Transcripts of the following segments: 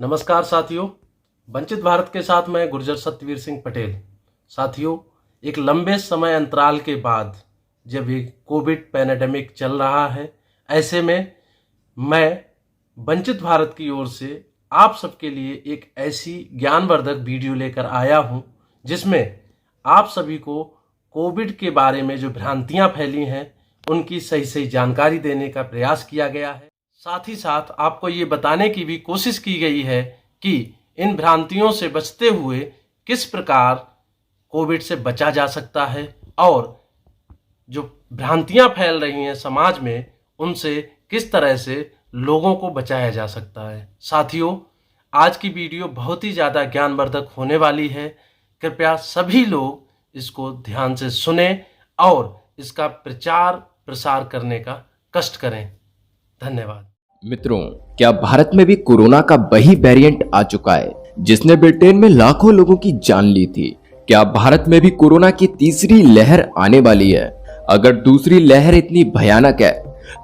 नमस्कार साथियों, वंचित भारत के साथ मैं गुर्जर सत्यवीर सिंह पटेल। साथियों, एक लंबे समय अंतराल के बाद जब ये कोविड पैंडेमिक चल रहा है, ऐसे में मैं वंचित भारत की ओर से आप सबके लिए एक ऐसी ज्ञानवर्धक वीडियो लेकर आया हूं जिसमें आप सभी को कोविड के बारे में जो भ्रांतियां फैली हैं उनकी सही सही जानकारी देने का प्रयास किया गया है। साथ ही साथ आपको ये बताने की भी कोशिश की गई है कि इन भ्रांतियों से बचते हुए किस प्रकार कोविड से बचा जा सकता है और जो भ्रांतियां फैल रही हैं समाज में उनसे किस तरह से लोगों को बचाया जा सकता है। साथियों, आज की वीडियो बहुत ही ज़्यादा ज्ञानवर्धक होने वाली है। कृपया सभी लोग इसको ध्यान से सुने और इसका प्रचार प्रसार करने का कष्ट करें। धन्यवाद। मित्रों, क्या भारत में भी कोरोना का वही वेरिएंट आ चुका है जिसने ब्रिटेन में लाखों लोगों की जान ली थी? क्या भारत में भी कोरोना की तीसरी लहर आने वाली है? अगर दूसरी लहर इतनी भयानक है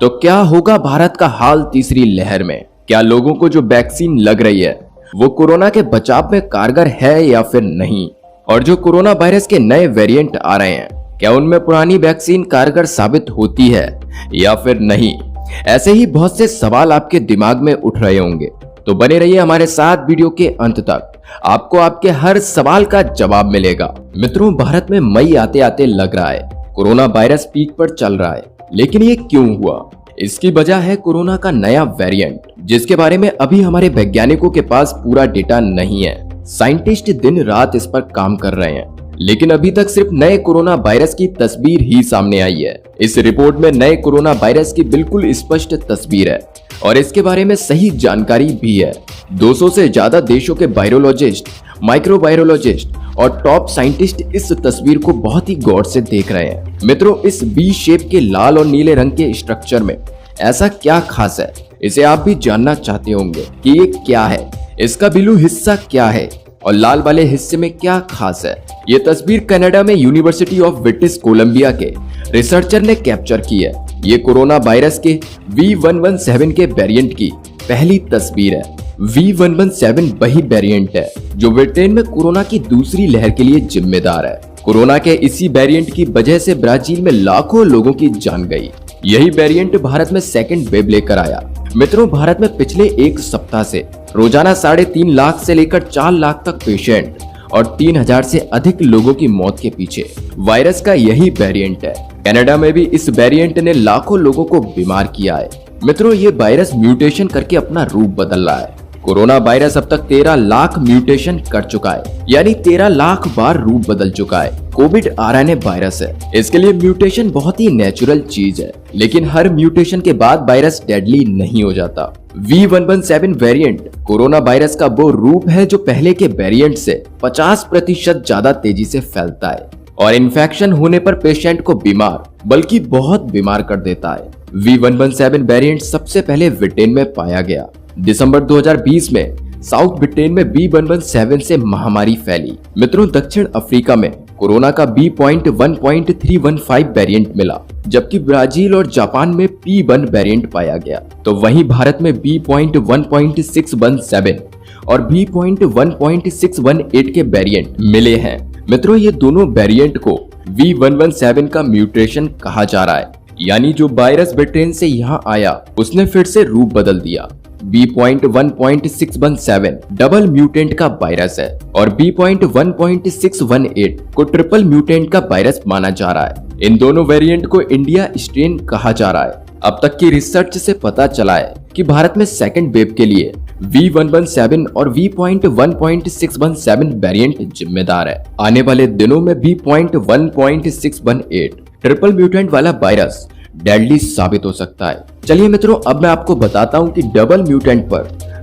तो क्या होगा भारत का हाल तीसरी लहर में? क्या लोगों को जो वैक्सीन लग रही है वो कोरोना के बचाव में कारगर है या फिर नहीं? और जो कोरोना वायरस के नए वेरिएंट आ रहे हैं, क्या उनमें पुरानी वैक्सीन कारगर साबित होती है या फिर नहीं? ऐसे ही बहुत से सवाल आपके दिमाग में उठ रहे होंगे, तो बने रहिए हमारे साथ वीडियो के अंत तक। आपको आपके हर सवाल का जवाब मिलेगा। मित्रों, भारत में मई आते आते लग रहा है कोरोना वायरस पीक पर चल रहा है, लेकिन ये क्यों हुआ? इसकी वजह है कोरोना का नया वेरिएंट, जिसके बारे में अभी हमारे वैज्ञानिकों के पास पूरा डेटा नहीं है। साइंटिस्ट दिन रात इस पर काम कर रहे हैं, लेकिन अभी तक सिर्फ नए कोरोना वायरस की तस्वीर ही सामने आई है। इस रिपोर्ट में नए कोरोना वायरस की बिल्कुल स्पष्ट तस्वीर है और इसके बारे में सही जानकारी भी है। 200 से ज्यादा देशों के वायरोलॉजिस्ट, माइक्रोबायोलॉजिस्ट और टॉप साइंटिस्ट इस तस्वीर को बहुत ही गौर से देख रहे हैं। मित्रों, इस बी शेप के लाल और नीले रंग के स्ट्रक्चर में ऐसा क्या खास है? इसे आप भी जानना चाहते होंगे कि ये क्या है, इसका ब्लू हिस्सा क्या है और लाल वाले हिस्से में क्या खास है। ये तस्वीर कनाडा में यूनिवर्सिटी ऑफ ब्रिटिश कोलंबिया के रिसर्चर ने कैप्चर की है। ये कोरोना वायरस के V117 के वेरिएंट की पहली तस्वीर है। V117 वही वेरिएंट है जो ब्रिटेन में कोरोना की दूसरी लहर के लिए जिम्मेदार है। कोरोना के इसी वेरिएंट की वजह से ब्राजील में लाखों लोगों की जान गई। यही वेरिएंट भारत में सेकंड वेव लेकर आया। मित्रों, भारत में पिछले एक सप्ताह से रोजाना 3.5 लाख से लेकर 4 लाख तक पेशेंट और 3000 से अधिक लोगों की मौत के पीछे वायरस का यही वेरिएंट है। कनाडा में भी इस वेरिएंट ने लाखों लोगों को बीमार किया है। मित्रों, ये वायरस म्यूटेशन करके अपना रूप बदल रहा है। कोरोना वायरस अब तक 13 लाख म्यूटेशन कर चुका है, यानी 13 लाख बार रूप बदल चुका है। कोविड RNA वायरस है, इसके लिए म्यूटेशन बहुत ही नेचुरल चीज है, लेकिन हर म्यूटेशन के बाद वायरस डेडली नहीं हो जाता। V117 वेरिएंट कोरोना वायरस का वो रूप है जो पहले के वेरिएंट से 50% ज्यादा तेजी से फैलता है और इन्फेक्शन होने पर पेशेंट को बीमार, बल्कि बहुत बीमार कर देता है। V117 वेरिएंट सबसे पहले ब्रिटेन में पाया गया। दिसंबर 2020 में साउथ ब्रिटेन में B117 से महामारी फैली। मित्रों, दक्षिण अफ्रीका में कोरोना का B.1.315 वेरिएंट मिला, जबकि ब्राजील और जापान में P1 वेरिएंट पाया गया। तो वहीं भारत में B.1.617 और B.1.618 के वेरिएंट मिले हैं। मित्रों, ये दोनों वेरिएंट को V117 का म्यूटेशन कहा जा रहा है, यानी जो वायरस ब्रिटेन से यहाँ आया उसने फिर से रूप बदल दिया। B.1.617 डबल म्यूटेंट का वायरस है और B.1.618 को ट्रिपल म्यूटेंट का वायरस माना जा रहा है। इन दोनों वेरिएंट को इंडिया स्ट्रेन कहा जा रहा है। अब तक की रिसर्च से पता चला है कि भारत में सेकंड वेव के लिए V117 और V.1.617 वेरिएंट जिम्मेदार है। आने वाले दिनों में B.1.618 ट्रिपल म्यूटेंट वाला वायरस डेडली साबित हो सकता है। चलिए मित्रों, अब मैं आपको बताता हूं कि डबल म्यूटेंट पर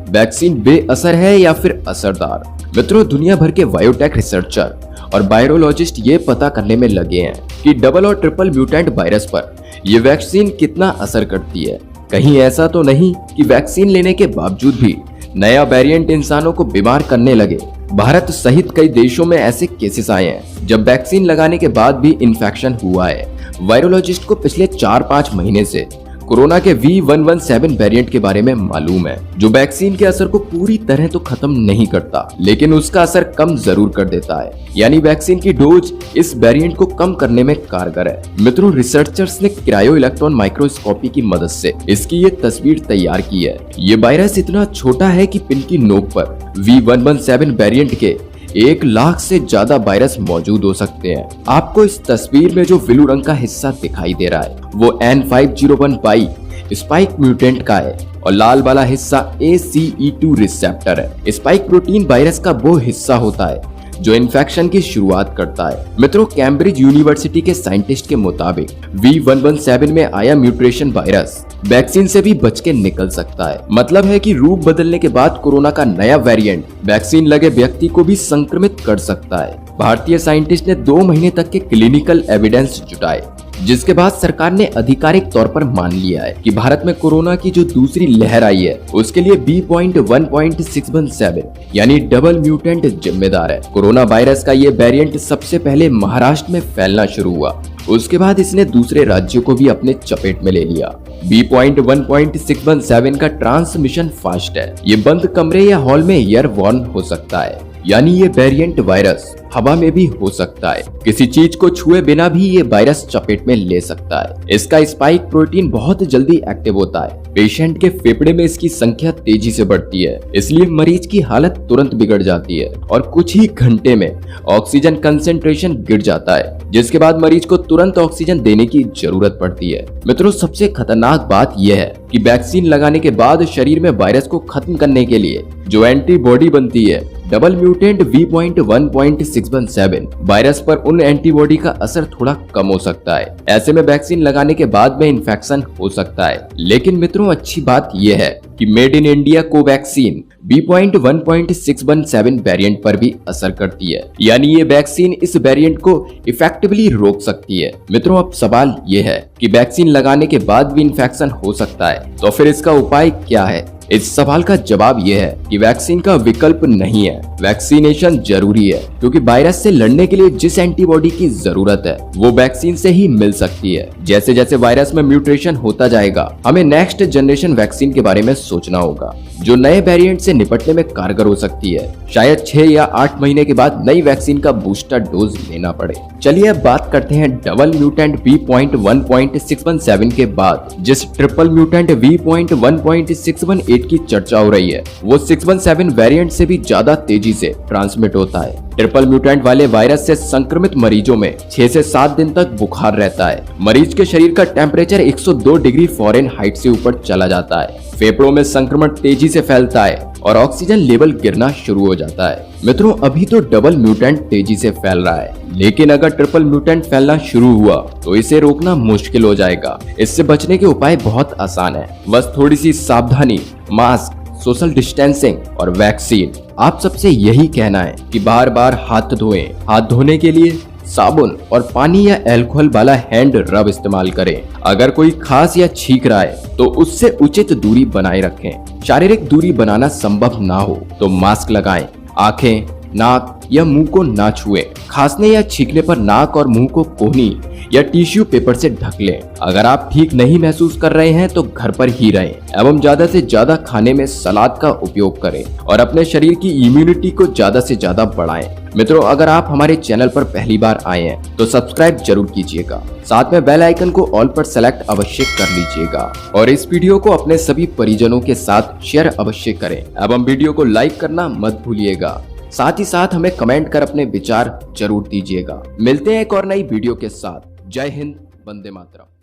वैक्सीन बेअसर है या फिर असरदार। मित्रों, दुनिया भर के बायोटेक रिसर्चर और वायरोलॉजिस्ट ये पता करने में लगे हैं कि डबल और ट्रिपल म्यूटेंट वायरस पर ये वैक्सीन कितना असर करती है। कहीं ऐसा तो नहीं कि वैक्सीन लेने के बावजूद भी नया वेरिएंट इंसानों को बीमार करने लगे। भारत सहित कई देशों में ऐसे केसेस आए हैं जब वैक्सीन लगाने के बाद भी इन्फेक्शन हुआ है। वायरोलॉजिस्ट को पिछले 4-5 महीने से कोरोना के V117 वेरिएंट के बारे में मालूम है, जो वैक्सीन के असर को पूरी तरह तो खत्म नहीं करता, लेकिन उसका असर कम जरूर कर देता है। यानी वैक्सीन की डोज इस वेरिएंट को कम करने में कारगर है। मित्रों, रिसर्चर्स ने क्रायो इलेक्ट्रॉन माइक्रोस्कोपी की मदद से इसकी ये तस्वीर तैयार की है। ये वायरस इतना छोटा है कि पिन की नोक पर V117 वेरिएंट के 1 लाख से ज्यादा वायरस मौजूद हो सकते हैं। आपको इस तस्वीर में जो ब्लू रंग का हिस्सा दिखाई दे रहा है वो N501Y स्पाइक म्यूटेंट का है और लाल वाला हिस्सा ACE2 रिसेप्टर है। स्पाइक प्रोटीन वायरस का वो हिस्सा होता है जो इन्फेक्शन की शुरुआत करता है। मित्रों, कैम्ब्रिज यूनिवर्सिटी के साइंटिस्ट के मुताबिक V117 में आया म्यूटेशन वायरस वैक्सीन से भी बच के निकल सकता है। मतलब है कि रूप बदलने के बाद कोरोना का नया वेरिएंट वैक्सीन लगे व्यक्ति को भी संक्रमित कर सकता है। भारतीय साइंटिस्ट ने 2 महीने तक के क्लिनिकल एविडेंस जुटाए, जिसके बाद सरकार ने आधिकारिक तौर पर मान लिया है कि भारत में कोरोना की जो दूसरी लहर आई है उसके लिए B.1.617 यानी डबल म्यूटेंट जिम्मेदार है। कोरोना वायरस का ये वेरिएंट सबसे पहले महाराष्ट्र में फैलना शुरू हुआ, उसके बाद इसने दूसरे राज्यों को भी अपने चपेट में ले लिया। B.1.617 का ट्रांसमिशन फास्ट है। ये बंद कमरे या हॉल में एयरबॉर्न हो सकता है, यानी ये वेरिएंट वायरस हवा में भी हो सकता है। किसी चीज को छुए बिना भी ये वायरस चपेट में ले सकता है। इसका स्पाइक प्रोटीन बहुत जल्दी एक्टिव होता है। पेशेंट के फेफड़े में इसकी संख्या तेजी से बढ़ती है, इसलिए मरीज की हालत तुरंत बिगड़ जाती है और कुछ ही घंटे में ऑक्सीजन कंसेंट्रेशन गिर जाता है, जिसके बाद मरीज को तुरंत ऑक्सीजन देने की जरूरत पड़ती है। मित्रों, सबसे खतरनाक बात यह है कि वैक्सीन लगाने के बाद शरीर में वायरस को खत्म करने के लिए जो एंटीबॉडी बनती है, डबल म्यूटेंट V.1.617 वायरस पर उन एंटीबॉडी का असर थोड़ा कम हो सकता है। ऐसे में वैक्सीन लगाने के बाद में इन्फेक्शन हो सकता है। लेकिन मित्रों, अच्छी बात यह है कि made in India Covaxin B.1.617 variant पर भी असर करती है, यानी ये वैक्सीन इस वेरिएंट को इफेक्टिवली रोक सकती है। मित्रों, अब सवाल ये है कि वैक्सीन लगाने के बाद भी इन्फेक्शन हो सकता है, तो फिर इसका उपाय क्या है? इस सवाल का जवाब यह है कि वैक्सीन का विकल्प नहीं है, वैक्सीनेशन जरूरी है, क्योंकि वायरस से लड़ने के लिए जिस एंटीबॉडी की जरूरत है वो वैक्सीन से ही मिल सकती है। जैसे जैसे वायरस में म्यूटेशन होता जाएगा, हमें नेक्स्ट जनरेशन वैक्सीन के बारे में सोचना होगा, जो नए वेरिएंट से निपटने में कारगर हो सकती है। शायद 6 या 8 महीने के बाद नई वैक्सीन का बूस्टर डोज लेना पड़े। चलिए अब बात करते हैं डबल म्यूटेंट B.1.617 के बाद जिस ट्रिपल म्यूटेंट V.1.618 की चर्चा हो रही है, वो 617 वेरिएंट से भी ज्यादा तेजी से ट्रांसमिट होता है। ट्रिपल म्यूटेंट वाले वायरस से संक्रमित मरीजों में 6 से 7 दिन तक बुखार रहता है। मरीज के शरीर का टेम्परेचर 102 डिग्री फ़ारेनहाइट से ऊपर चला जाता है। फेफड़ों में संक्रमण तेजी से फैलता है और ऑक्सीजन लेवल गिरना शुरू हो जाता है। मित्रों, अभी तो डबल म्यूटेंट तेजी से फैल रहा है, लेकिन अगर ट्रिपल म्यूटेंट फैलना शुरू हुआ तो इसे रोकना मुश्किल हो जाएगा। इससे बचने के उपाय बहुत आसान है, बस थोड़ी सी सावधानी, मास्क, सोशल डिस्टेंसिंग और वैक्सीन। आप सबसे यही कहना है कि बार बार हाथ धोएं। हाथ धोने के लिए साबुन और पानी या अल्कोहल वाला हैंड रब इस्तेमाल करें। अगर कोई खांस या छींक रहा है तो उससे उचित दूरी बनाए रखें। शारीरिक दूरी बनाना संभव ना हो तो मास्क लगाएं। आंखें, नाक या मुंह को ना छुएं। खांसने या छींकने पर नाक और मुंह को कोहनी या टिश्यू पेपर से ढक लें। अगर आप ठीक नहीं महसूस कर रहे हैं तो घर पर ही रहें एवं ज्यादा से ज्यादा खाने में सलाद का उपयोग करें और अपने शरीर की इम्यूनिटी को ज्यादा से ज्यादा बढ़ाएं। मित्रों, अगर आप हमारे चैनल पर पहली बार आए हैं तो सब्सक्राइब जरूर कीजिएगा। साथ में बेल आइकन को ऑल पर सेलेक्ट अवश्य कर लीजिएगा और इस वीडियो को अपने सभी परिजनों के साथ शेयर अवश्य करें एवं वीडियो को लाइक करना मत भूलिएगा। साथ ही साथ हमें कमेंट कर अपने विचार जरूर दीजिएगा। मिलते हैं एक और नई वीडियो के साथ। जय हिंद, वंदे मातरम।